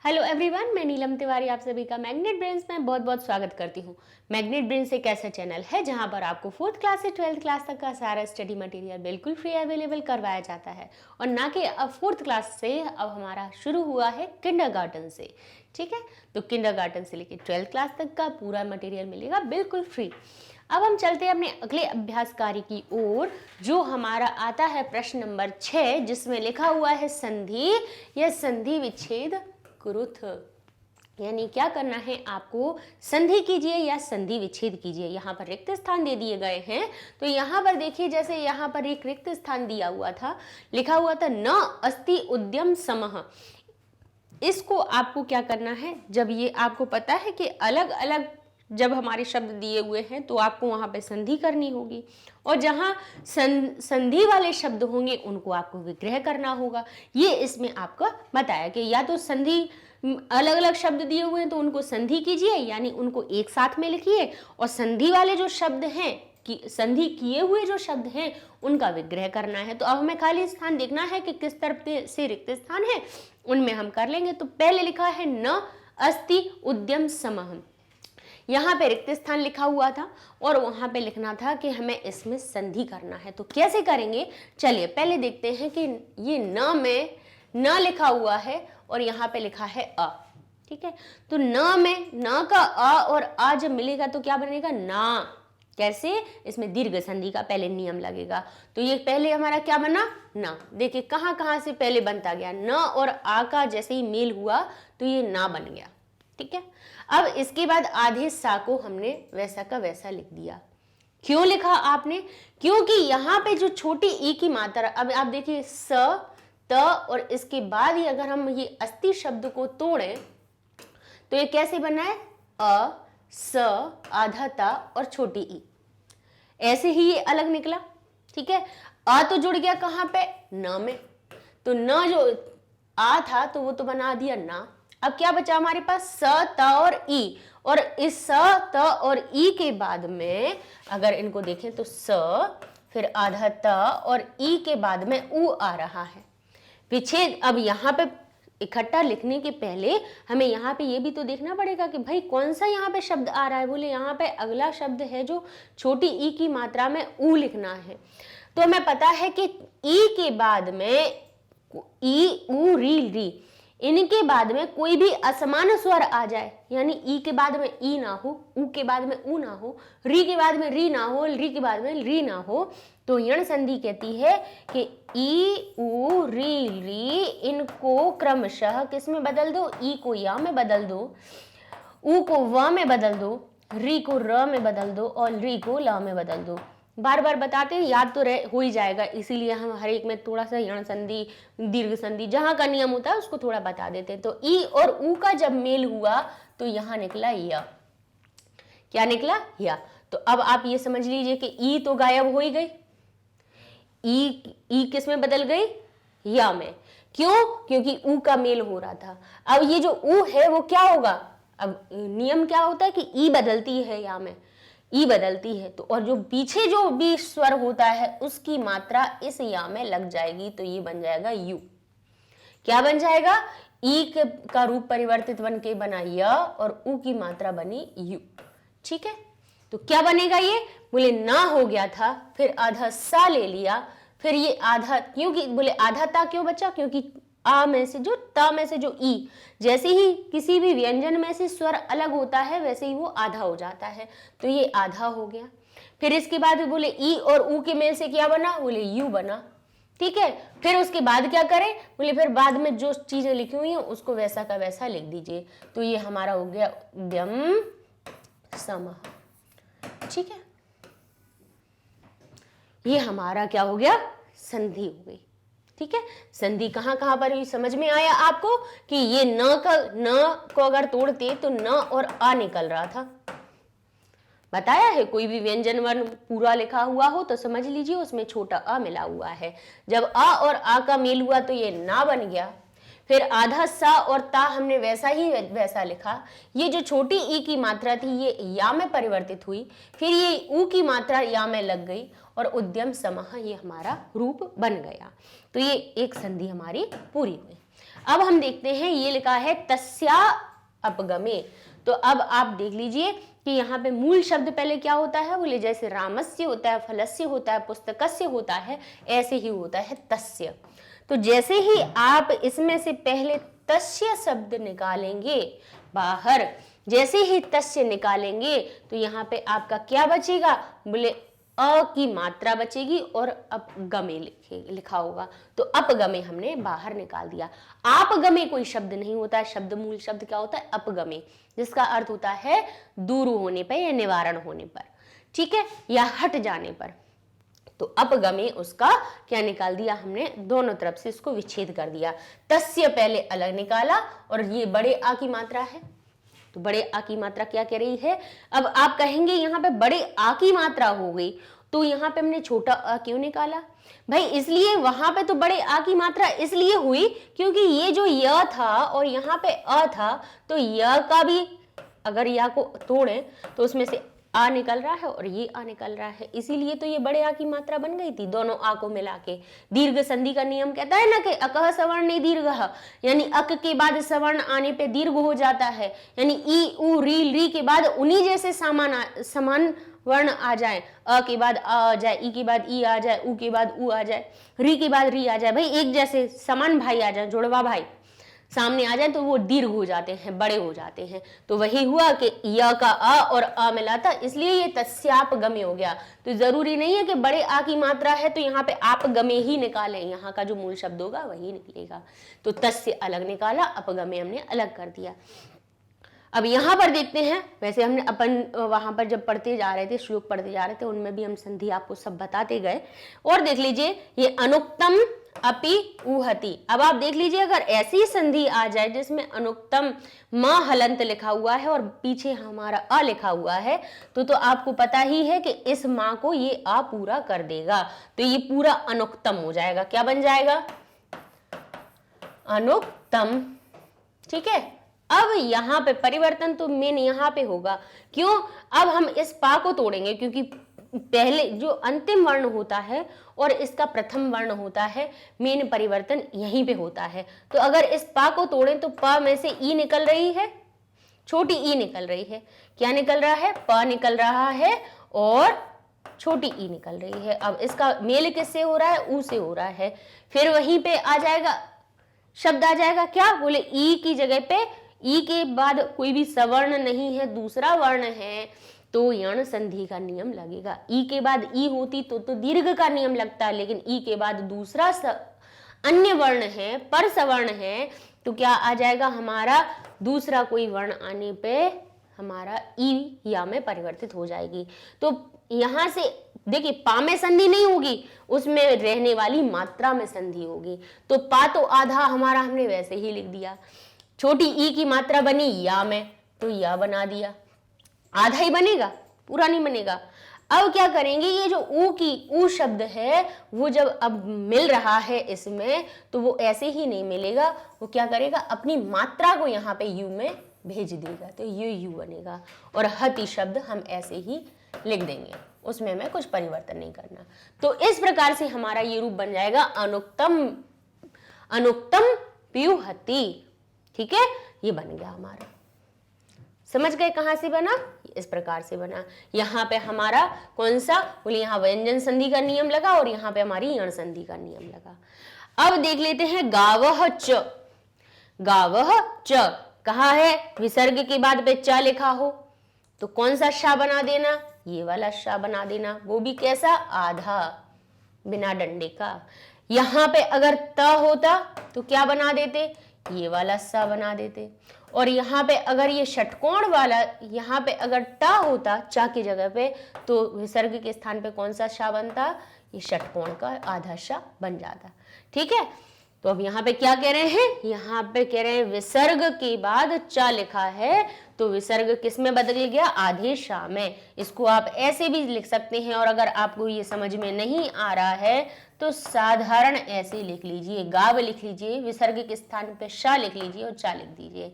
Hello everyone, मैं नीलम तिवारी आप सभी का मैग्नेट ब्रेन्स में बहुत बहुत स्वागत करती हूँ। मैग्नेट ब्रेन्स एक ऐसा चैनल है जहाँ पर आपको 4th क्लास से 12th क्लास तक का सारा स्टडी मटेरियल बिल्कुल फ्री अवेलेबल करवाया जाता है। और ना कि अब 4th क्लास से अब हमारा शुरू हुआ है किंडरगार्टन से। ठीक है, तो किंडरगार्टन से लेकर 12th क्लास तक का पूरा मटेरियल मिलेगा बिल्कुल फ्री। अब हम चलते हैं अपने अगले अभ्यास कार्य की ओर, जो हमारा आता है प्रश्न नंबर 6, जिसमें लिखा हुआ है संधि या संधि विच्छेद कुरुथ। यानी क्या करना है आपको, संधि कीजिए या संधि विच्छेद कीजिए। यहाँ पर रिक्त स्थान दे दिए गए हैं, तो यहाँ पर देखिए, जैसे यहाँ पर एक रिक्त स्थान दिया हुआ था, लिखा हुआ था न अस्ति उद्यम समः। इसको आपको क्या करना है, जब ये आपको पता है कि अलग अलग जब हमारे शब्द दिए हुए हैं तो आपको वहां पे संधि करनी होगी, और जहां संधि वाले शब्द होंगे उनको आपको विग्रह करना होगा। ये इसमें आपको बताया कि या तो संधि अलग अलग शब्द दिए हुए हैं तो उनको संधि कीजिए, यानी उनको एक साथ में लिखिए, और संधि वाले जो शब्द हैं कि संधि किए हुए जो शब्द हैं उनका विग्रह करना है। तो अब हमें खाली स्थान देखना है कि किस तरफ से रिक्त स्थान है, उनमें हम कर लेंगे। तो पहले लिखा है न अस्ति उद्यम समः, यहाँ पे रिक्त स्थान लिखा हुआ था और वहां पे लिखना था कि हमें इसमें संधि करना है। तो कैसे करेंगे, चलिए पहले देखते हैं कि ये न में न लिखा हुआ है और यहाँ पे लिखा है अ। ठीक है, तो न में न का अ और आ जब मिलेगा तो क्या बनेगा, ना। कैसे, इसमें दीर्घ संधि का पहले नियम लगेगा। तो ये पहले हमारा क्या बना, ना। देखिए कहां कहां से पहले बनता गया, न और आ का जैसे ही मेल हुआ तो ये ना बन गया। ठीक है, अब इसके बाद आधे सा को हमने वैसा का वैसा लिख दिया। क्यों लिखा आपने, क्योंकि यहाँ पे जो छोटी ई की मात्रा, अब आप देखिए स त, और इसके बाद ही अगर हम ये अस्ति शब्द को तोड़ें तो ये कैसे बना है, अ स आधा ता और छोटी ई, ऐसे ही ये अलग निकला। ठीक है, आ तो जुड़ गया कहां पे, न में, तो न जो आ था तो वो तो बना दिया ना। अब क्या बचा हमारे पास, स त और ई, और इस स त और ई के बाद में अगर इनको देखें तो स, फिर आधा त और ई के बाद में उ आ रहा है पीछे। अब यहाँ पे इकट्ठा लिखने के पहले हमें यहाँ पे ये भी तो देखना पड़ेगा कि भाई कौन सा यहाँ पे शब्द आ रहा है। बोले यहाँ पे अगला शब्द है जो छोटी ई की मात्रा में उ लिखना है, तो हमें पता है कि ई के बाद में ई उ री री, इनके बाद में कोई भी असमान स्वर आ जाए, यानी ई के बाद में ई ना हो, उ के बाद में उ ना हो, री के बाद में री ना हो, री के बाद में री ना हो, तो यण संधि कहती है कि ई उ री री इनको क्रमशः किस में बदल दो, ई को या में बदल दो, उ को व में बदल दो, री को र में बदल दो और री को ल में बदल दो। बार बार बताते हैं, याद तो हो ही जाएगा, इसीलिए हम हर एक में थोड़ा सा यण संधि दीर्घ संधि जहां का नियम होता है उसको थोड़ा बता देते हैं। तो ई और उ का जब मेल हुआ तो यहां निकला य। क्या निकला, या। तो अब आप ये समझ लीजिए कि ई तो गायब हो ही गई, ई किस में बदल गई, या में। क्यों, क्योंकि उ का मेल हो रहा था। अब ये जो उ है वो क्या होगा, अब नियम क्या होता है कि ई बदलती है या में, ई बदलती है तो, और जो पीछे जो भी स्वर होता है उसकी मात्रा इस या में लग जाएगी, तो ये बन जाएगा यू। क्या बन जाएगा, ई का रूप परिवर्तित बन के बना य और उ की मात्रा बनी यू। ठीक है, तो क्या बनेगा ये, बोले ना हो गया था, फिर आधा सा ले लिया, फिर ये आधा, क्योंकि बोले आधा ता क्यों बचा, क्योंकि आ में से जो ता में से जो ई, जैसे ही किसी भी व्यंजन में से स्वर अलग होता है वैसे ही वो आधा हो जाता है, तो ये आधा हो गया। फिर इसके बाद बोले ई और उ के मेल से क्या बना, बोले यू बना। ठीक है, फिर उसके बाद क्या करें, बोले फिर बाद में जो चीजें लिखी हुई हैं उसको वैसा का वैसा लिख दीजिए, तो ये हमारा हो गया उद्यम समः। ठीक है, ये हमारा क्या हो गया, संधि हो गई। ठीक है, संधि कहां कहां पर हुई समझ में आया आपको, कि ये न को अगर तोड़ते तो न और आ निकल रहा था, बताया है। कोई भी व्यंजन वर्ण पूरा लिखा हुआ हो तो समझ लीजिए उसमें छोटा अ मिला हुआ है, जब अ और आ का मेल हुआ तो ये ना बन गया। फिर आधा सा और ता हमने वैसा ही वैसा लिखा, ये जो छोटी ई की मात्रा थी ये या में परिवर्तित हुई, फिर ये उ की मात्रा या में लग गई और उद्यम समः ये हमारा रूप बन गया। तो ये एक संधि हमारी पूरी हुई। अब हम देखते हैं, ये लिखा है तस्या अपगमे। तो अब आप देख लीजिए कि यहाँ पे मूल शब्द पहले क्या होता है, बोले जैसे रामस्य होता है, फलस्य होता है, पुस्तकस्य होता है, ऐसे ही होता है तस्य। तो जैसे ही आप इसमें से पहले तस्य शब्द निकालेंगे बाहर, जैसे ही तस्य निकालेंगे तो यहाँ पे आपका क्या बचेगा, बोले अ की मात्रा बचेगी और अपगमे लिखा होगा। तो अपगमे हमने बाहर निकाल दिया। आपगमे कोई शब्द नहीं होता है, शब्द मूल शब्द क्या होता है, अपगमे, जिसका अर्थ होता है दूर होने पर या निवारण होने पर, ठीक है, या हट जाने पर। तो अपगमे उसका क्या निकाल दिया हमने, दोनों तरफ से इसको विच्छेद कर दिया। तस्य पहले अलग निकाला और ये बड़े आ की मात्रा है, तो बड़े आ की मात्रा क्या कह रही है। अब आप कहेंगे यहाँ पे बड़े आ की मात्रा हो गई, तो यहाँ पे हमने छोटा अ क्यों निकाला भाई, इसलिए वहां पे तो बड़े आ की मात्रा इसलिए हुई क्योंकि ये जो य था और यहाँ पे अ था, तो य का भी अगर या को तोड़े तो उसमें से आ निकल रहा है और ये आ निकल रहा है, इसीलिए तो ये बड़े आ की मात्रा बन गई थी दोनों आ को मिला के। दीर्घ संधि का नियम कहता है ना कि अकह सवर्ण दीर्घ, यानी अक के बाद सवर्ण आने पे दीर्घ हो जाता है, यानी ई उ री के बाद उन्हीं जैसे समान वर्ण आ जाए, अ के बाद आ जाए, ई के बाद ई आ जाए, उ के बाद उ आ जाए, री के बाद री आ जाए, भाई एक जैसे समान भाई आ जाए, जुड़वा भाई सामने आ जाए तो वो दीर्घ हो जाते हैं, बड़े हो जाते हैं। तो वही हुआ कि य का अ और अ मिला था, इसलिए ये तस्यापगमे हो गया। तो जरूरी नहीं है कि बड़े आ की मात्रा है तो यहाँ पे आपगमे ही निकालें, यहाँ का जो मूल शब्द होगा वही निकलेगा। तो तस्य अलग निकाला, अपगमे हमने अलग कर दिया। अब यहाँ पर देखते हैं, वैसे हमने अपन वहां पर जब पढ़ते जा रहे थे, श्लोक पढ़ते जा रहे थे, उनमें भी हम संधि आपको सब बताते गए। और देख लीजिए ये अनुक्तम अपि उहति। अब आप देख लीजिए अगर ऐसी संधि आ जाए जिसमें अनुक्तम म हलंत लिखा हुआ है और पीछे हमारा अ लिखा हुआ है, तो आपको पता ही है कि इस माँ को ये अ पूरा कर देगा, तो ये पूरा अनुक्तम हो जाएगा। क्या बन जाएगा, अनुक्तम, ठीक है। अब यहाँ पे परिवर्तन तो मेन यहाँ पे होगा, क्यों, अब हम इस पा को तोड़ेंगे क्योंकि पहले जो अंतिम वर्ण होता है और इसका प्रथम वर्ण होता है, मेन परिवर्तन यहीं पे होता है। तो अगर इस पा को तोड़ें तो प में से ई निकल रही है, छोटी ई निकल रही है, क्या निकल रहा है, प निकल रहा है और छोटी ई निकल रही है। अब इसका मेल किससे हो रहा है, ऊ से हो रहा है। फिर वहीं पे आ जाएगा शब्द, आ जाएगा क्या, बोले ई की जगह पे, ई के बाद कोई भी सवर्ण नहीं है, दूसरा वर्ण है, तो यण संधि का नियम लगेगा। ई के बाद ई होती तो दीर्घ का नियम लगता है, लेकिन ई के बाद दूसरा अन्य वर्ण है, पर सवर्ण है, तो क्या आ जाएगा हमारा, दूसरा कोई वर्ण आने पे हमारा ई या में परिवर्तित हो जाएगी। तो यहां से देखिए पा में संधि नहीं होगी, उसमें रहने वाली मात्रा में संधि होगी। तो पा तो आधा हमारा हमने वैसे ही लिख दिया, छोटी ई की मात्रा बनी या में, तो या बना दिया, आधा ही बनेगा, पूरा नहीं बनेगा। अब क्या करेंगे, ये जो ऊ शब्द है वो जब अब मिल रहा है इसमें, तो वो ऐसे ही नहीं मिलेगा, वो क्या करेगा, अपनी मात्रा को यहाँ पे यू में भेज देगा, तो ये यू बनेगा। और हति शब्द हम ऐसे ही लिख देंगे, उसमें हमें कुछ परिवर्तन नहीं करना। तो इस प्रकार से हमारा ये रूप बन जाएगा अनुक्तम पीयूहति, ठीक है, ये बन गया हमारा। समझ गए कहां से बना, इस प्रकार से बना। यहाँ पे हमारा कौन सा, बोले यहाँ व्यंजन संधि का नियम लगा और यहाँ पे हमारी यण संधि का नियम लगा। अब देख लेते हैं गावह च। गावह च कहा है, विसर्ग के बाद पे च लिखा हो तो कौन सा शा बना देना, ये वाला शा बना देना, वो भी कैसा, आधा, बिना डंडे का। यहाँ पे अगर त होता तो क्या बना देते, ये वाला सा बना देते। और यहाँ पे अगर ये षटकोण वाला, यहाँ पे अगर टा होता चा की जगह पे, तो विसर्ग के स्थान पे कौन सा शा बनता, ये षटकोण का आधा शा बन जाता, ठीक है। तो अब यहाँ पे क्या कह रहे हैं, यहाँ पे कह रहे हैं विसर्ग के बाद चा लिखा है, तो विसर्ग किस में बदल गया, आधे शा में। इसको आप ऐसे भी लिख सकते हैं, और अगर आपको ये समझ में नहीं आ रहा है तो साधारण ऐसे लिख लीजिए, गाव लिख लीजिए, विसर्ग के स्थान पे शा लिख लीजिए और चा लिख दीजिए।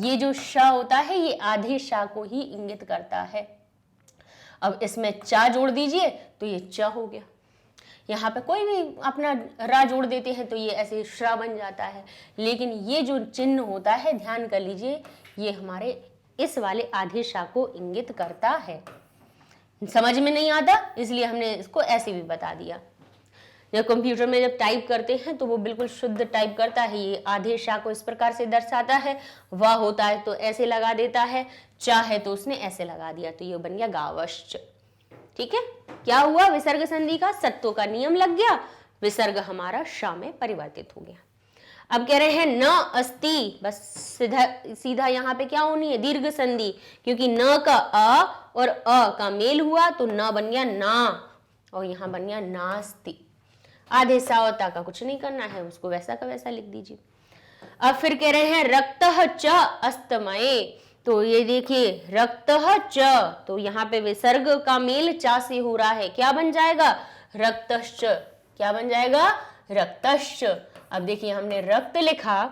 ये जो शा होता है ये आधे शा को ही इंगित करता है। अब इसमें चा जोड़ दीजिए तो ये च हो गया। यहाँ पे कोई भी अपना रा जोड़ देते हैं तो ये ऐसे श्रा बन जाता है, लेकिन ये जो चिन्ह होता है ध्यान कर लीजिए, ये हमारे इस वाले आधे शा को इंगित करता है। समझ में नहीं आता इसलिए हमने इसको ऐसे भी बता दिया। जब कंप्यूटर में जब टाइप करते हैं तो वो बिल्कुल शुद्ध टाइप करता है, ये आधे शा को इस प्रकार से दर्शाता है, वाह होता है तो ऐसे लगा देता है, चा है तो उसने ऐसे लगा दिया, तो ये बन गया गावश्च। ठीक है, क्या हुआ, विसर्ग संधि का सत्व का नियम लग गया, विसर्ग हमारा शा में परिवर्तित हो गया। अब कह रहे हैं न अस्ति, बस सीधा सीधा यहाँ पे क्या होनी है, दीर्घ संधि, क्योंकि न का अ और अ का मेल हुआ तो न बन गया ना, और यहाँ बन गया नास्ति। आधे सावता का कुछ नहीं करना है, उसको वैसा का वैसा लिख दीजिए। अब फिर कह रहे हैं रक्तः च अस्तमये, तो ये देखिए रक्तः च, तो यहाँ पे विसर्ग का मेल चा से हो रहा है, क्या बन जाएगा, रक्तश्च, क्या बन जाएगा, रक्तश्च। अब देखिए हमने रक्त लिखा,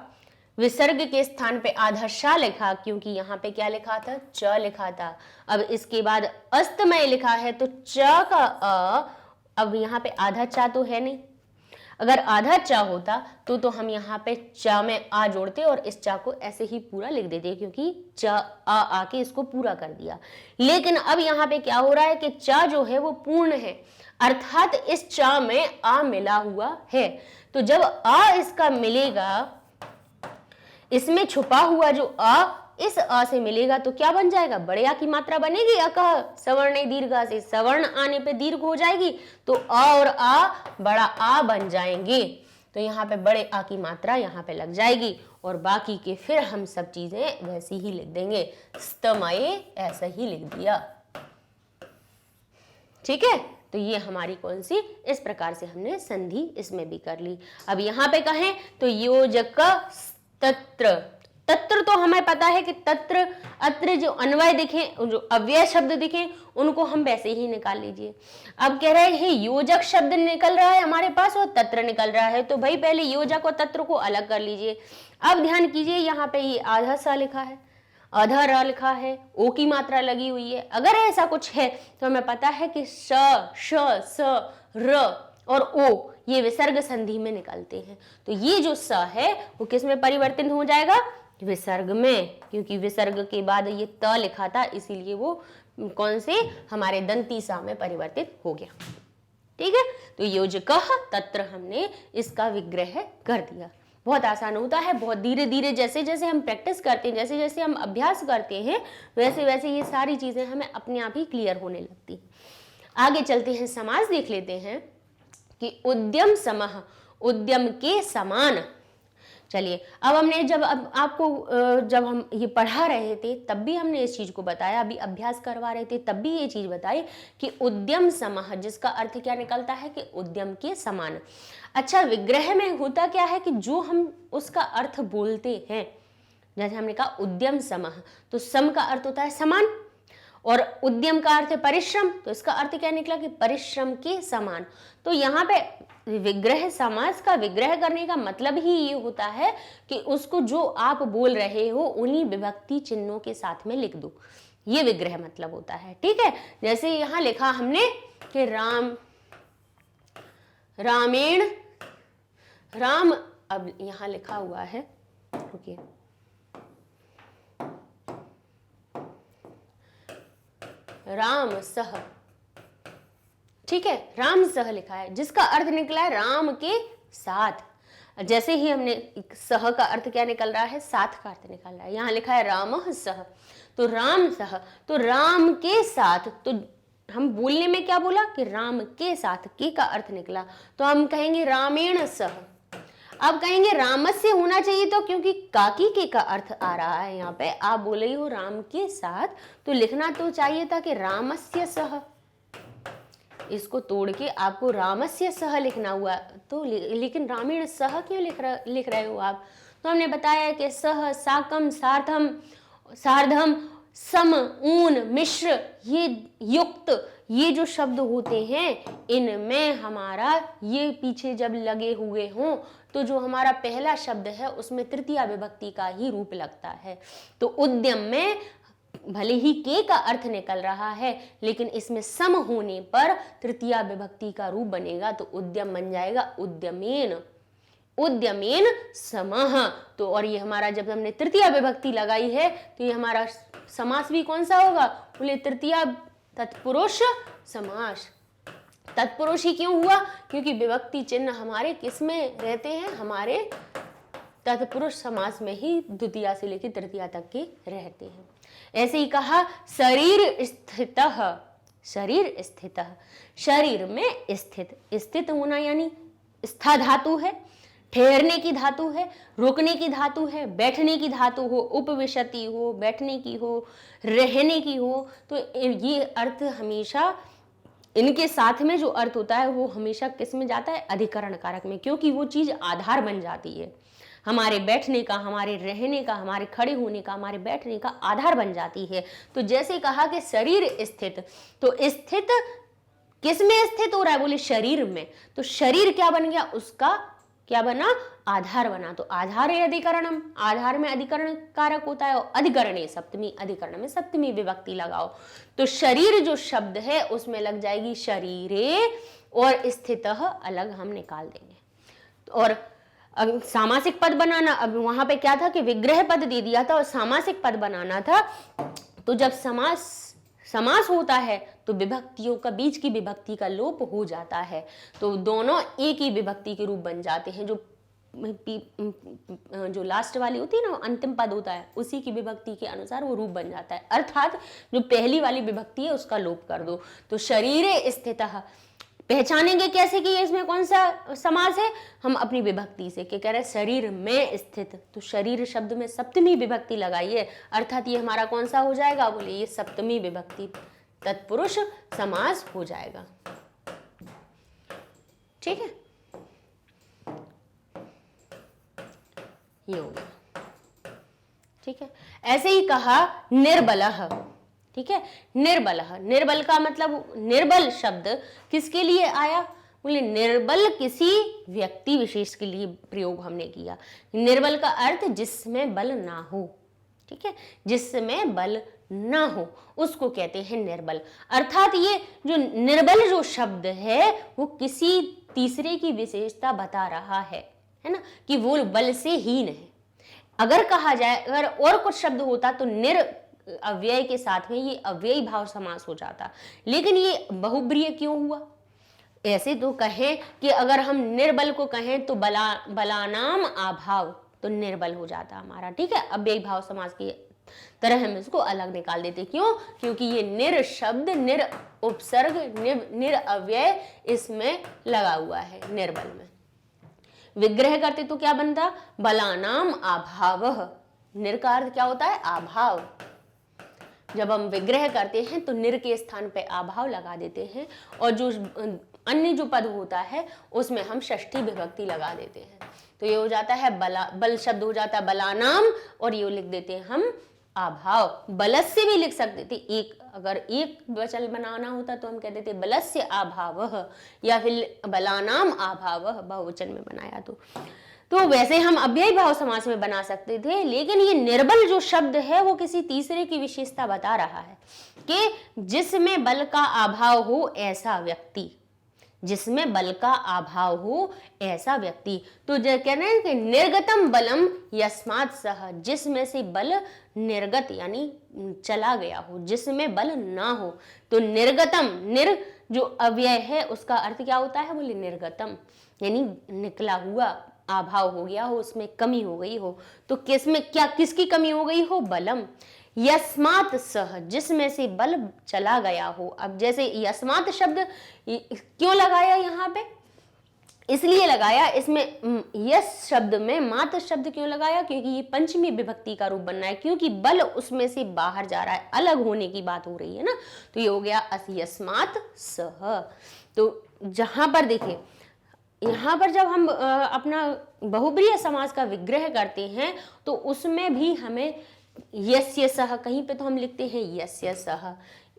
विसर्ग के स्थान पे आधा शा लिखा, क्योंकि यहाँ पे क्या लिखा था, च लिखा था। अब इसके बाद अस्तमय लिखा है तो च का अ, अब यहाँ पे आधा चा तो है नहीं, अगर आधा चा होता तो हम यहाँ पे चा में आ जोड़ते और इस चा को ऐसे ही पूरा लिख देते, क्योंकि चा आ आके इसको पूरा कर दिया। लेकिन अब यहाँ पे क्या हो रहा है कि चा जो है वो पूर्ण है, अर्थात इस चा में आ मिला हुआ है, तो जब आ इसका मिलेगा, इसमें छुपा हुआ जो आ इस अ से मिलेगा तो क्या बन जाएगा, बड़े आ की मात्रा बनेगी, अकह सवर्ण दीर्घा से, सवर्ण आने पे दीर्घ हो जाएगी तो अ और आ बड़ा आ बन जाएंगे, तो यहाँ पे बड़े आ की मात्रा यहाँ पे लग जाएगी, और बाकी के फिर हम सब चीजें वैसी ही लिख देंगे, स्तमये ऐसा ही लिख दिया। ठीक है, तो ये हमारी कौन सी, इस प्रकार से हमने संधि इसमें भी कर ली। अब यहाँ पे कहें तो योजक तत्र, तत्र तो हमें पता है कि तत्र अत्र जो अन्वय दिखे, जो अव्यय शब्द दिखे उनको हम वैसे ही निकाल लीजिए। अब कह रहे हैं योजक शब्द निकल रहा है हमारे पास और तत्र निकल रहा है, तो भाई पहले योजक और तत्र को अलग कर लीजिए। अब ध्यान कीजिए यहाँ पे ये आधा सा लिखा है, आधा र लिखा है, ओ की मात्रा लगी हुई है, अगर ऐसा कुछ है तो हमें पता है कि श, श, स, र और ओ ये विसर्ग संधि में निकलते हैं, तो ये जो स है वो किस में परिवर्तित हो जाएगा, विसर्ग में, क्योंकि विसर्ग के बाद ये त लिखा था इसीलिए वो कौन से हमारे दंती सा में परिवर्तित हो गया। ठीक है, तो योजकः तत्र हमने इसका विग्रह कर दिया। बहुत आसान होता है, बहुत धीरे धीरे जैसे जैसे हम प्रैक्टिस करते हैं, जैसे जैसे हम अभ्यास करते हैं, वैसे वैसे ये सारी चीजें हमें अपने आप ही क्लियर होने लगती। आगे चलते हैं, समास देख लेते हैं कि उद्यम समः, उद्यम के समान। चलिए अब हमने जब हम ये पढ़ा रहे थे तब भी हमने इस चीज को बताया, अभी अभ्यास करवा रहे थे तब भी ये चीज बताई कि उद्यम समः, जिसका अर्थ क्या निकलता है कि उद्यम के समान। अच्छा, विग्रह में होता क्या है कि जो हम उसका अर्थ बोलते हैं, जैसे हमने कहा उद्यम समः, तो सम का अर्थ होता है समान, और उद्यम का अर्थ है परिश्रम, तो इसका अर्थ क्या निकला कि परिश्रम के समान। तो यहाँ पे विग्रह, समास का विग्रह करने का मतलब ही ये होता है कि उसको जो आप बोल रहे हो उन्हीं विभक्ति चिन्हों के साथ में लिख दो, ये विग्रह मतलब होता है। ठीक है, जैसे यहाँ लिखा हमने कि रामेण, राम, अब यहाँ लिखा हुआ है, रुकिए, राम सह, ठीक है, राम सह लिखा है, जिसका अर्थ निकला है राम के साथ। जैसे ही हमने सह का अर्थ क्या निकल रहा है, साथ का अर्थ निकल रहा है, यहाँ लिखा है रामः सह, तो राम सह, तो राम के साथ, तो हम बोलने में क्या बोला कि राम के साथ, के का अर्थ निकला, तो हम कहेंगे रामेण सह। अब कहेंगे रामस्य होना चाहिए, तो क्योंकि काकी के का अर्थ आ रहा है यहाँ पे, आप बोले हो राम के साथ, तो लिखना तो चाहिए था कि रामस्य सह, इसको तोड़ के आपको रामस्य सह लिखना हुआ, तो लेकिन रामेण सह क्यों लिख रहे हो आप, तो हमने बताया कि सह, साकम, सार्थम, सार्धम, सम, ऊन, मिश्र, ये युक्त, ये जो शब्द होते हैं इनमें हमारा ये पीछे जब लगे हुए हों तो जो हमारा पहला शब्द है उसमें तृतीया विभक्ति का ही रूप लगता है। तो उद्यम में भले ही के का अर्थ निकल रहा है, लेकिन इसमें सम होने पर तृतीया विभक्ति का रूप बनेगा, तो उद्यम बन जाएगा उद्यमेन, उद्यमेन समः। तो और ये हमारा जब हमने तृतीया विभक्ति लगाई है तो ये हमारा समास भी कौन सा होगा, बोले तृतीया तत्पुरुष समास। तत्पुरुष ही क्यों हुआ, क्योंकि विभक्ति चिन्ह हमारे किस में रहते हैं, हमारे तत्पुरुष समास में ही द्वितीया से लेकर तृतीया तक के रहते हैं। ऐसे ही कहा शरीर स्थितः, शरीर स्थितः, शरीर में स्थित, स्थित होना यानी स्था धातु है, ठहरने की धातु है, रुकने की धातु है, बैठने की धातु हो, उपविशति हो, बैठने की हो, रहने की हो, तो ये अर्थ हमेशा इनके साथ में जो अर्थ होता है वो हमेशा किस में जाता है, अधिकरण कारक में, क्योंकि वो चीज आधार बन जाती है, हमारे बैठने का, हमारे रहने का, हमारे खड़े होने का, हमारे बैठने का आधार बन जाती है। तो जैसे कहा कि शरीर स्थित, तो स्थित किस में स्थित हो रहा है, बोले शरीर में, तो शरीर क्या बन गया, उसका क्या बना, आधार बना। तो आधार है अधिकरणम, आधार में अधिकरण कारक होता है, और अधिकरणे सप्तमी, अधिकरण में सप्तमी विभक्ति लगाओ, तो शरीर जो शब्द है उसमें लग जाएगी शरीरे, और स्थितः अलग हम निकाल देंगे। और सामासिक पद बनाना, अब वहां पे क्या था कि विग्रह पद दे दिया था और सामासिक पद बनाना था। तो जब समास होता है तो विभक्तियों का, बीच की विभक्ति का लोप हो जाता है, तो दोनों एक ही विभक्ति के रूप बन जाते हैं। जो लास्ट वाली होती है ना, अंतिम पद होता है, उसी की विभक्ति के अनुसार वो रूप बन जाता है, अर्थात जो पहली वाली विभक्ति है उसका लोप कर दो। तो शरीरे स्थितः पहचानेंगे कैसे कि इसमें कौन सा समास है, हम अपनी विभक्ति से, क्या कह रहे हैं, शरीर में स्थित, तो शरीर शब्द में सप्तमी विभक्ति लगाइए, अर्थात ये हमारा कौन सा हो जाएगा, बोले ये सप्तमी विभक्ति तत्पुरुष समास हो जाएगा। ठीक है, ये हो गया। ठीक है, ऐसे ही कहा निर्बलः, ठीक है, निर्बलः, निर्बल का मतलब, निर्बल शब्द किसके लिए आया, बोले निर्बल किसी व्यक्ति विशेष के लिए प्रयोग हमने किया। निर्बल का अर्थ जिसमें बल ना हो, ठीक है, जिसमें बल ना हो उसको कहते हैं निर्बल। अर्थात ये जो निर्बल जो शब्द है वो किसी तीसरे की विशेषता बता रहा है ना, कि वो बल से हीन है। अगर कहा जाए, अगर और कुछ शब्द होता तो निर अव्यय के साथ में ये अव्ययी भाव समास हो जाता, लेकिन ये बहुब्रीय क्यों हुआ। ऐसे तो कहें कि अगर हम निर्बल को कहें तो बलानाम अभाव, तो निर्बल हो जाता हमारा, ठीक है, अव्ययी भाव समास की तरह हम इसको अलग निकाल देते। क्यों, क्योंकि ये निर शब्द, निर उपसर्ग, निर अव्यय इसमें लगा हुआ है निर्बल में। विग्रह करते तो क्या बनता, बलानाम अभावः, निर का अर्थ क्या होता है, अभाव। जब हम विग्रह करते हैं तो निर के स्थान पे अभाव लगा देते हैं, और जो अन्य जो पद होता है उसमें हम षष्ठी विभक्ति लगा देते हैं, तो ये हो जाता है बल शब्द हो जाता है बलानाम, और ये लिख देते हैं हम अभाव। बलस्य भी लिख सकते थे, एक अगर एक वचन बनाना होता तो हम कहते थे बलस्य अभावः, या फिर बलानाम अभावः बहुवचन में बनाया तो वैसे हम अव्ययी भाव समास में बना सकते थे। लेकिन ये निर्बल जो शब्द है वो किसी तीसरे की विशेषता बता रहा है कि जिसमें बल का अभाव हो ऐसा व्यक्ति, जिसमें बल का अभाव हो ऐसा व्यक्ति। तो जो कह रहे हैं कि निर्गतम बलम यस्मात् सह, जिसमें से बल निर्गत यानी चला गया हो, जिसमें बल ना हो। तो निर्गतम, निर जो अव्यय है उसका अर्थ क्या होता है, बोले निर्गतम यानी निकला हुआ, अभाव हो गया हो, उसमें कमी हो गई हो। तो किसमें क्या, किसकी कमी हो गई हो, बलम। यस्मात् सह, जिसमें से बल चला गया हो। अब जैसे यस्मात् शब्द क्यों लगाया यहाँ पे, इसलिए लगाया, इसमें यस शब्द में मात शब्द क्यों लगाया, क्योंकि ये पंचमी विभक्ति का रूप बनना है, क्योंकि बल उसमें से बाहर जा रहा है, अलग होने की बात हो रही है ना। तो ये हो गया यस्मात् सह। तो जहां पर देखिए, यहाँ पर जब हम अपना बहुब्रीय समास का विग्रह करते हैं तो उसमें भी हमें यस्य सह, कहीं पे तो हम लिखते हैं यस्य सह,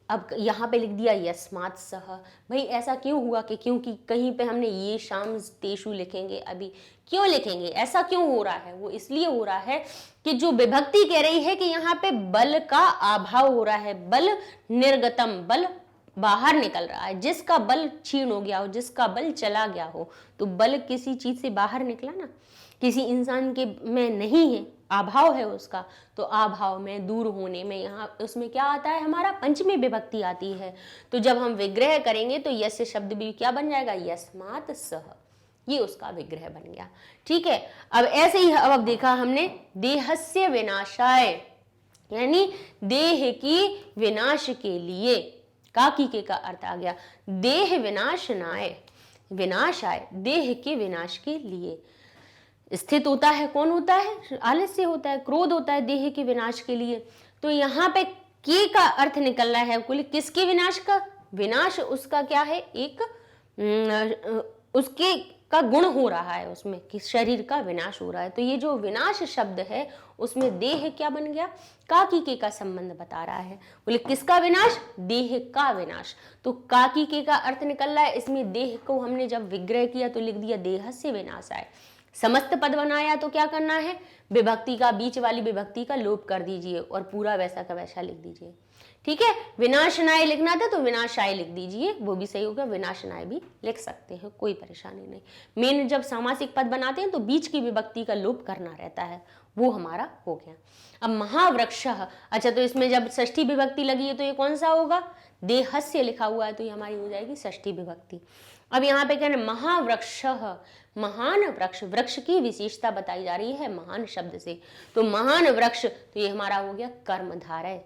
अब यहाँ पे लिख दिया यस्मात् सह। भाई ऐसा क्यों हुआ कि क्योंकि कहीं पे हमने ये शाम तेषु लिखेंगे, अभी क्यों लिखेंगे, ऐसा क्यों हो रहा है? वो इसलिए हो रहा है कि जो विभक्ति कह रही है कि यहाँ पे बल का अभाव हो रहा है, बल निर्गतम, बल बाहर निकल रहा है। जिसका बल क्षीण हो गया हो, जिसका बल चला गया हो, तो बल किसी चीज से बाहर निकला ना, किसी इंसान के में नहीं है, अभाव है उसका, तो अभाव में, दूर होने में, यहाँ उसमें क्या आता है, हमारा पंचमी विभक्ति आती है। तो जब हम विग्रह करेंगे तो यस्य शब्द भी क्या बन जाएगा, यस्मात् सह, ये उसका विग्रह बन गया। ठीक है, अब ऐसे ही अब देखा हमने देहस्य विनाशाय, यानी देह की विनाश के लिए, काकी के का अर्थ आ गया देह विनाशनाय, विनाशाय, देह के विनाश के लिए स्थित होता है। कौन होता है, आलस्य होता है, क्रोध होता है देह के विनाश के लिए। तो यहाँ पे के का अर्थ निकल रहा है कुल किसके विनाश का, विनाश उसका क्या है, एक उसके का गुण हो रहा है उसमें, कि शरीर का विनाश हो रहा है। तो ये जो विनाश शब्द है उसमें देह क्या बन गया, काकी के का संबंध बता रहा है। बोले किसका विनाश, देह का विनाश। तो काकी के का अर्थ निकल रहा है, इसमें देह को हमने जब विग्रह किया तो लिख दिया देह से विनाश आए। समस्त पद बनाया तो क्या करना है, विभक्ति का, बीच वाली विभक्ति का लोप कर दीजिए और पूरा वैसा का वैसा लिख दीजिए। ठीक है, विनाशनाय लिखना था तो विनाशाय लिख दीजिए, वो भी सही होगा, विनाशनाय भी लिख सकते हैं, कोई परेशानी नहीं। मेन जब सामासिक पद बनाते हैं तो बीच की विभक्ति का लोप करना रहता है, वो हमारा हो गया। अब महावृक्ष, अच्छा तो इसमें जब षष्ठी विभक्ति लगी है तो ये कौन सा होगा, देहस्य लिखा हुआ है तो ये हमारी हो जाएगी षष्ठी विभक्ति। अब यहाँ पे कहना महावृक्ष, महान वृक्ष, वृक्ष की विशेषता बताई जा रही है महान शब्द से, तो महान वृक्ष, तो ये हमारा हो गया कर्मधारय।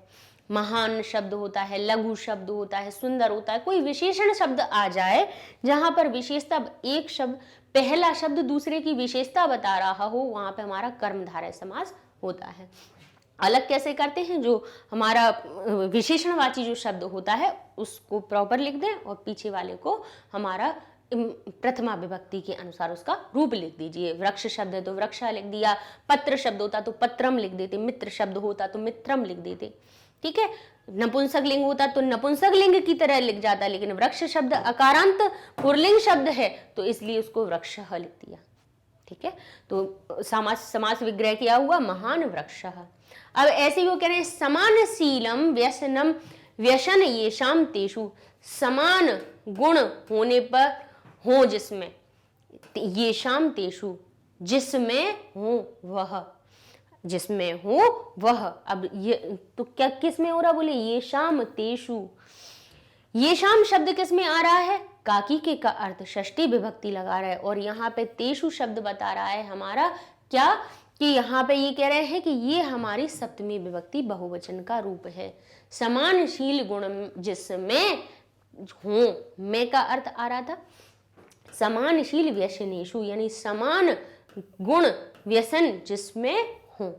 महान शब्द होता है, लघु शब्द होता है, सुंदर होता है, कोई विशेषण शब्द आ जाए जहां पर विशेषता, एक शब्द पहला शब्द दूसरे की विशेषता बता रहा हो, वहां पे हमारा कर्मधारय समास होता है। अलग कैसे करते हैं, जो हमारा विशेषणवाची जो शब्द होता है उसको प्रॉपर लिख दें और पीछे वाले को हमारा प्रथमा विभक्ति के अनुसार उसका रूप लिख दीजिए। वृक्ष शब्द है तो वृक्षा लिख दिया, पत्र शब्द होता तो पत्रम लिख देते, मित्र शब्द होता तो मित्रम लिख देते। ठीक है, नपुंसक लिंग होता तो नपुंसक लिंग की तरह लिख जाता, लेकिन वृक्ष शब्द अकारांत पुरलिंग शब्द है तो इसलिए उसको वृक्ष लिख दिया। ठीक है, तो समास विग्रह किया हुआ महान वृक्ष। अब ऐसे ही वो कह रहे हैं समान शीलम व्यसनम व्यसन येषाम तेषु, समान गुण होने पर हो जिसमें, येषाम तेषु, जिसमें हो वह, जिसमें हो वह। अब ये तो क्या किस में हो रहा, बोले येषाम तेषु, येषाम शब्द किस में आ रहा है, काकी के का अर्थ षष्ठी विभक्ति लगा रहा है, और यहाँ पे तेषु शब्द बता रहा है हमारा क्या, कि यहाँ पे ये कह रहे हैं कि ये हमारी सप्तमी विभक्ति बहुवचन का रूप है। समानशील गुण जिसमें हो, में का अर्थ आ रहा था समानशील व्यसनेषु, यानी समान गुण व्यसन जिसमें हो।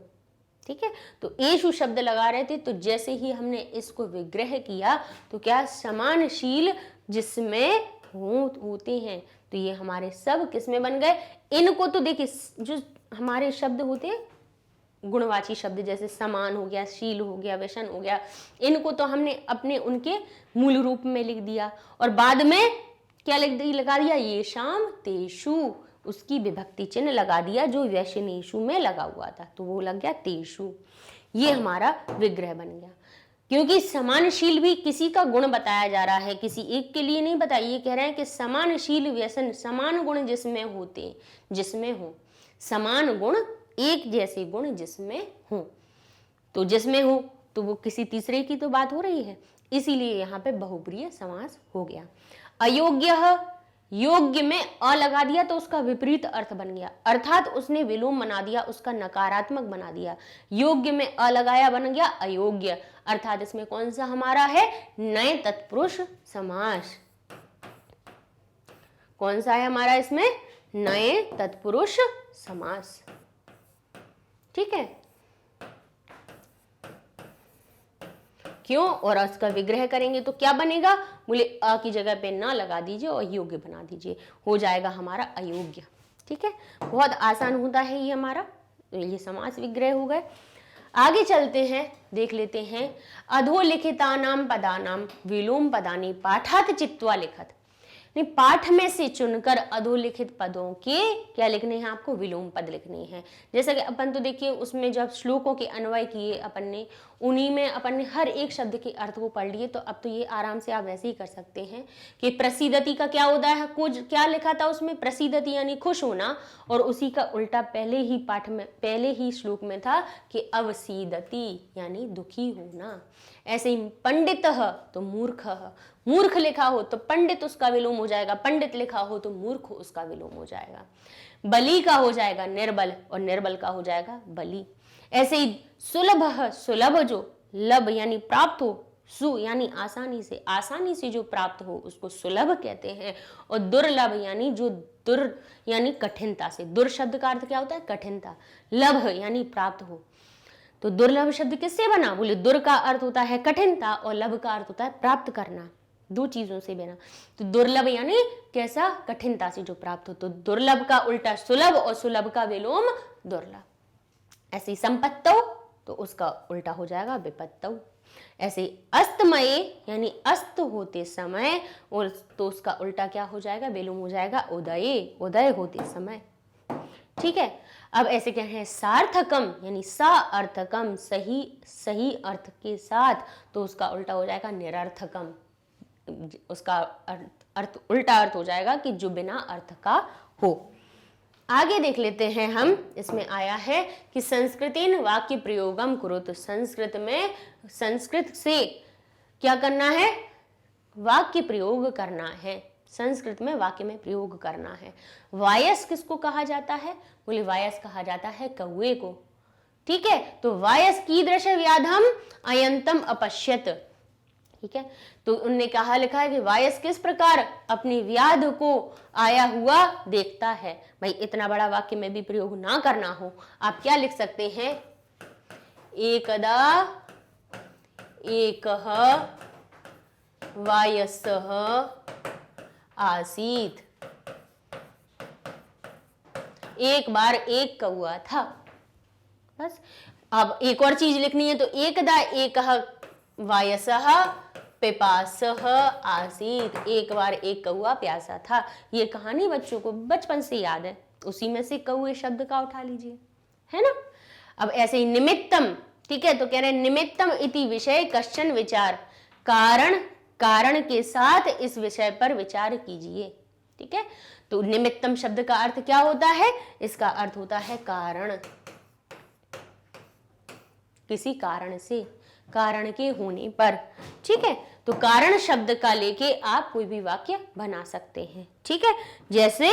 ठीक है, तो एषु शब्द लगा रहे थे, तो जैसे ही हमने इसको विग्रह किया तो क्या समानशील जिसमें होते हैं, तो ये हमारे सब किसमें बन गए। इनको तो देखिए जो हमारे शब्द होते हैं गुणवाची शब्द, जैसे समान हो गया, शील हो गया, व्यसन हो गया, इनको तो हमने अपने उनके मूल रूप में लिख दिया, और बाद में क्या लगा दिया, येषाम तेषु, उसकी विभक्ति चिन्ह लगा दिया जो व्यसनेषु में लगा हुआ था, तो वो लग गया तेषु। ये हमारा विग्रह बन गया, क्योंकि समानशील भी किसी का गुण बताया जा रहा है, किसी एक के लिए नहीं बताया। ये कह रहे हैं कि समानशील व्यसन, समान गुण जिसमें होते, जिसमें हो, समान गुण, एक जैसे गुण जिसमें हो, तो जिसमें हो तो वो किसी तीसरे की तो बात हो रही है, इसीलिए यहाँ पे बहुप्रिय समास हो गया। अयोग्य, योग्य में अ लगा दिया तो उसका विपरीत अर्थ बन गया, अर्थात उसने विलोम बना दिया, उसका नकारात्मक बना दिया। योग्य में अ लगाया बन गया अयोग्य, अर्थात इसमें कौन सा हमारा है, नए तत्पुरुष समास। कौन सा है हमारा इसमें, नए तत्पुरुष समास। ठीक है, क्यों, और उसका विग्रह करेंगे तो क्या बनेगा, बोले अ की जगह पे न लगा दीजिए और योग्य बना दीजिए, हो जाएगा हमारा अयोग्य। ठीक है, बहुत आसान होता है ये हमारा, ये समास विग्रह हो गए। आगे चलते हैं, देख लेते हैं। अधोलिखितानां पदानां विलोम पदानि पाठात् चित्वा लिखत। नहीं, पाठ में से चुनकर अधोलिखित पदों के क्या लिखने हैं आपको, विलोम पद लिखने हैं। जैसा कि अपन तो देखिए उसमें जब श्लोकों के अन्वय किए अपन ने, उन्हीं में अपन ने हर एक शब्द के अर्थ को पढ़ लिए, तो अब तो ये आराम से आप वैसे ही कर सकते हैं कि प्रसीदति का क्या होता है, कुछ क्या लिखा था उसमें, प्रसीदति यानी खुश होना, और उसी का उल्टा पहले ही पाठ में, पहले ही श्लोक में था कि अवसीदति यानी दुखी होना। ऐसे ही पंडित तो मूर्ख, मूर्ख लिखा हो तो पंडित उसका विलोम हो जाएगा, पंडित लिखा हो तो मूर्ख उसका विलोम हो जाएगा। बली का हो जाएगा निर्बल, और निर्बल का हो जाएगा बली। ऐसे ही सुलभ, सुलभ जो लब यानी प्राप्त हो, सु यानी आसानी से, आसानी से जो प्राप्त हो उसको सुलभ कहते हैं। और दुर्लभ यानी जो दुर यानी कठिनता से, दुर शब्द का अर्थ क्या होता है, कठिनता, लभ यानी प्राप्त हो। तो दुर्लभ शब्द किससे बना, बोले दुर का अर्थ होता है कठिनता और लभ का अर्थ होता है प्राप्त करना, दो चीजों से बना। तो दुर्लभ यानी कैसा, कठिनता से जो प्राप्त हो। तो दुर्लभ का उल्टा सुलभ और सुलभ का विलोम दुर्लभ। ऐसे संपत्तौ तो उसका उल्टा हो जाएगा विपत्तौ। ऐसे अस्तमय यानी अस्त होते समय, और तो उसका उल्टा क्या हो जाएगा, विलोम हो जाएगा उदय, उदय होते समय। ठीक है। अब ऐसे क्या है, सार्थकम यानी सार्थकम, सही सही अर्थ के साथ, तो उसका उल्टा हो जाएगा निरर्थकम। उसका अर्थ उल्टा अर्थ हो जाएगा कि जो बिना अर्थ का हो। आगे देख लेते हैं हम, इसमें आया है कि संस्कृतेन वाक्य प्रयोगम करो। तो संस्कृत में, संस्कृत से क्या करना है, वाक्य प्रयोग करना है, संस्कृत में वाक्य में प्रयोग करना है। वायस किसको कहा जाता है, बोले वायस कहा जाता है कौवे को। ठीक है। तो वायस कीदृश व्याधम अयंतम अपश्यत। ठीक है। तो उनने कहा, लिखा है कि वायस किस प्रकार अपनी व्याध को आया हुआ देखता है। भाई इतना बड़ा वाक्य में भी प्रयोग ना करना हो, आप क्या लिख सकते हैं, एकदा एकः वायसः आसीत। एक बार एक कौआ था, बस। अब एक और चीज लिखनी है, तो एकदा एकः वायसः पिपासः आसीत। एक बार एक कौआ प्यासा था। ये कहानी बच्चों को बचपन से याद है, उसी में से कौए शब्द का उठा लीजिए, है ना। अब ऐसे ही निमित्तम, ठीक है, तो कह रहे हैं निमित्तम इति विषय कश्चन विचार, कारण, कारण के साथ इस विषय पर विचार कीजिए। ठीक है। तो निमित्तम शब्द का अर्थ क्या होता है, इसका अर्थ होता है कारण, किसी कारण से, कारण के होने पर। ठीक है। तो कारण शब्द का लेके आप कोई भी वाक्य बना सकते हैं। ठीक है। जैसे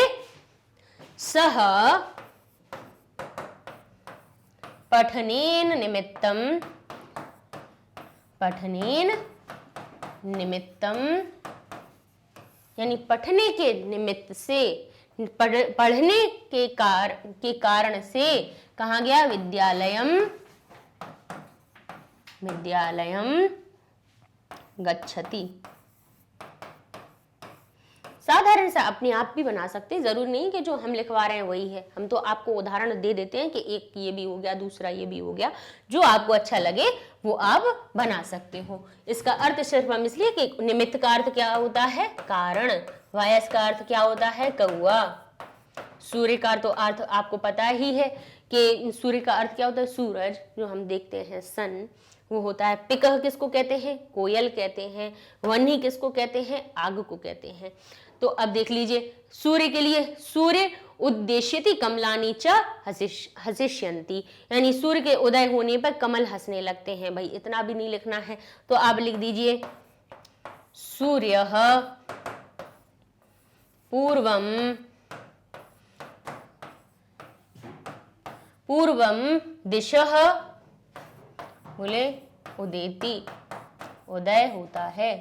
सह पठनेन निमित्तम, पठनेन निमित्तम यानी पढ़ने के निमित्त से, पढ़ने के कारण से कहाँ गया, विद्यालयम, विद्यालयम गच्छति। साधारण सा अपने आप भी बना सकते हैं, जरूर नहीं कि जो हम लिखवा रहे हैं वही है। हम तो आपको उदाहरण दे देते हैं कि एक ये भी हो गया, दूसरा ये भी हो गया, जो आपको अच्छा लगे वो आप बना सकते हो। इसका अर्थ सिर्फ हम इसलिए कि निमित्त का अर्थ क्या होता है, कारण। वायस का अर्थ क्या होता है, कौआ। सूर्य का तो अर्थ आपको पता ही है कि सूर्य का अर्थ क्या होता है, सूरज, जो हम देखते हैं सन, वो होता है। पिकह किसको कहते हैं, कोयल कहते हैं। वन्ही किसको कहते हैं, आग को कहते हैं। तो अब देख लीजिए, सूर्य के लिए, सूर्य उद्देश्यति कमलानी च हसिष्यन्ति, यानी सूर्य के उदय होने पर कमल हंसने लगते हैं। भाई इतना भी नहीं लिखना है, तो आप लिख दीजिए सूर्यः पूर्वम, पूर्वम दिशः, बोले उदेति, उदय होता है।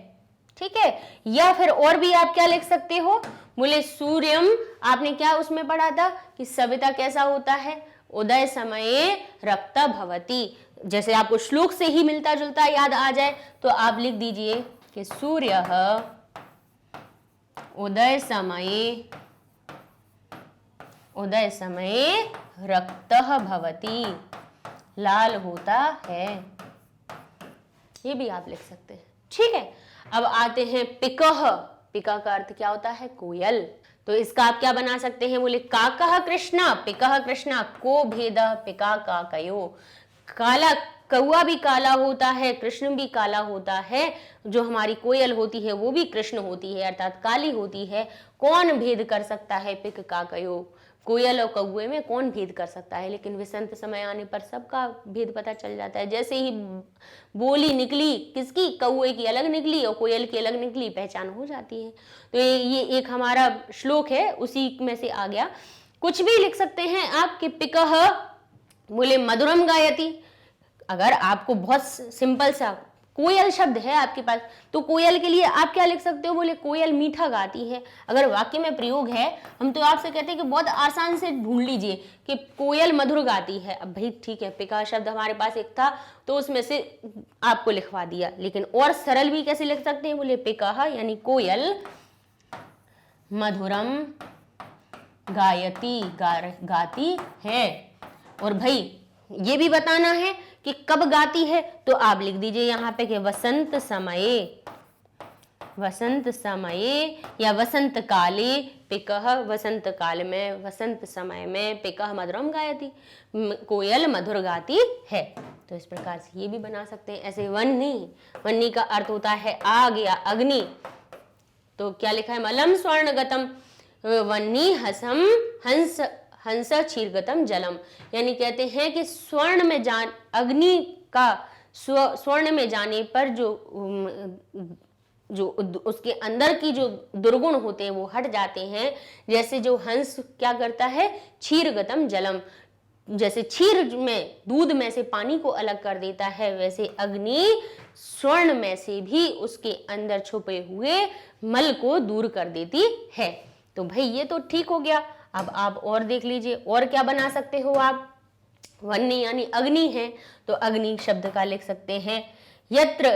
ठीक है। या फिर और भी आप क्या लिख सकते हो, बोले सूर्यम, आपने क्या उसमें पढ़ा था कि सविता कैसा होता है, उदय समये रक्ता भवति। जैसे आपको श्लोक से ही मिलता जुलता याद आ जाए, तो आप लिख दीजिए कि सूर्यः उदय समये, उदय समये रक्तः भवति, लाल होता है। ये भी आप लिख सकते हैं। ठीक है, अब आते हैं पिकह। पिका का अर्थ क्या होता है? कोयल। तो इसका आप क्या बना सकते हैं? बोले काकह कृष्णा पिकह कृष्णा को भेदः पिका काकयो। काला कौआ भी काला होता है, कृष्ण भी काला होता है, जो हमारी कोयल होती है वो भी कृष्ण होती है, अर्थात काली होती है। कौन भेद कर सकता है? पिक काकयो, कोयल और कौए में कौन भेद कर सकता है? लेकिन वसंत समय आने पर सबका भेद पता चल जाता है। जैसे ही बोली निकली किसकी, कौए की अलग निकली और कोयल की अलग निकली, पहचान हो जाती है। तो ये एक हमारा श्लोक है, उसी में से आ गया। कुछ भी लिख सकते हैं आप कि पिकह बोले मधुरम गायति। अगर आपको बहुत सिंपल सा कोयल शब्द है आपके पास, तो कोयल के लिए आप क्या लिख सकते हो? बोले कोयल मीठा गाती है। अगर वाक्य में प्रयोग है, हम तो आपसे कहते हैं कि बहुत आसान से ढूंढ लीजिए कि कोयल मधुर गाती है। अब भाई ठीक है, पिका शब्द हमारे पास एक था तो उसमें से आपको लिखवा दिया, लेकिन और सरल भी कैसे लिख सकते हैं? बोले पिका यानी कोयल मधुरम गायती गाती है। और भाई ये भी बताना है कि कब गाती है, तो आप लिख दीजिए यहाँ पे कि वसंत समये या वसंत काले पिकह, वसंत काल में, वसंत समय में पिकह मधुरम गायति, कोयल मधुर गाती है। तो इस प्रकार से ये भी बना सकते हैं। ऐसे वन्नी का अर्थ होता है आग या अग्नि। तो क्या लिखा है? मलम स्वर्णगतम वन्नी हसम हंस क्षीरगतम जलम, यानी कहते हैं कि स्वर्ण में अग्नि का स्वर्ण में जाने पर जो उसके अंदर की जो दुर्गुण होते हैं वो हट जाते हैं। जैसे जो हंस क्या करता है? क्षीरगतम जलम, जैसे क्षीर में दूध में से पानी को अलग कर देता है, वैसे अग्नि स्वर्ण में से भी उसके अंदर छुपे हुए मल को दूर कर देती है। तो भाई ये तो ठीक हो गया। अब आप और देख लीजिए, और क्या बना सकते हो आप? वन्नी यानी अग्नि है, तो अग्नि शब्द का लिख सकते हैं यत्र,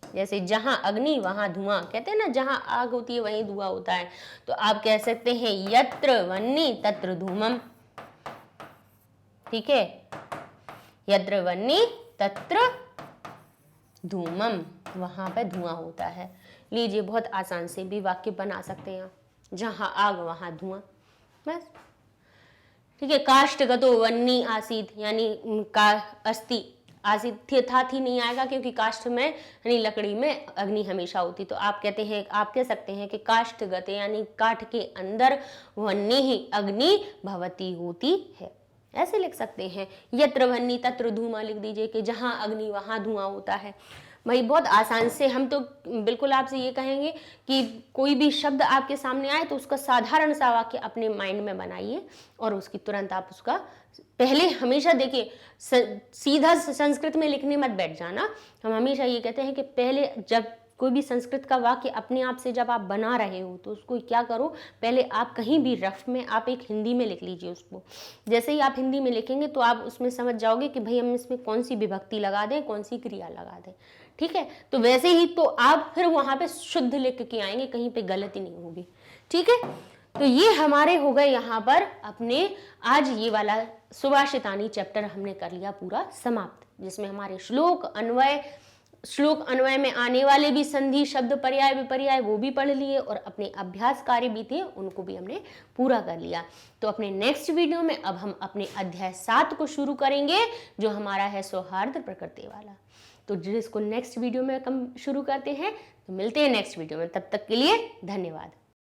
जैसे जहां अग्नि वहां धुआं, कहते हैं ना जहां आग होती है वहीं धुआं होता है, तो आप कह सकते हैं यत्र वन्नी तत्र धूमम। ठीक है, यत्र वन्नी तत्र धूमम, वहां पे धुआं होता है। लीजिए, बहुत आसान से भी वाक्य बना सकते हैं, जहां आग वहां धुआं, बस। ठीक है, काष्ठगतो वन्नी आसीत, यानी का अस्थि आसित था थी नहीं आएगा, क्योंकि काष्ठ में यानी लकड़ी में अग्नि हमेशा होती। तो आप कहते हैं, आप कह सकते हैं कि काष्ठगत यानी काठ के अंदर वन्नी ही अग्नि भवती होती है, ऐसे लिख सकते हैं। यत्र वन्नी तत्र धूमा लिख दीजिए कि जहां अग्नि वहां धुआं होता है। भाई बहुत आसान से हम तो बिल्कुल आपसे ये कहेंगे कि कोई भी शब्द आपके सामने आए तो उसका साधारण सा वाक्य अपने माइंड में बनाइए और उसकी तुरंत आप उसका पहले हमेशा देखिए, सीधा संस्कृत में लिखने मत बैठ जाना। हम हमेशा ये कहते हैं कि पहले जब कोई भी संस्कृत का वाक्य अपने आप से जब आप बना रहे हो तो उसको क्या करो, पहले आप कहीं भी रफ में आप एक हिंदी में लिख लीजिए उसको। जैसे ही आप हिंदी में लिखेंगे तो आप उसमें समझ जाओगे कि भाई हम इसमें कौन सी विभक्ति लगा दें, कौन सी क्रिया लगा दें। ठीक है, तो वैसे ही तो आप फिर वहां पे शुद्ध लिख के आएंगे, कहीं पे गलती नहीं होगी। ठीक है, तो ये हमारे हो गए यहाँ पर अपने आज ये वाला सुभाषितानी चैप्टर हमने कर लिया पूरा समाप्त, जिसमें हमारे श्लोक अन्वय में आने वाले भी संधि शब्द पर्याय विपर्याय वो भी पढ़ लिए और अपने अभ्यास कार्य भी थे उनको भी हमने पूरा कर लिया। तो अपने नेक्स्ट वीडियो में अब हम अपने अध्याय 7 को शुरू करेंगे, जो हमारा है सौहार्द प्रकृति वाला। तो जिसको नेक्स्ट वीडियो में हम शुरू करते हैं, तो मिलते हैं नेक्स्ट वीडियो में। तब तक के लिए धन्यवाद।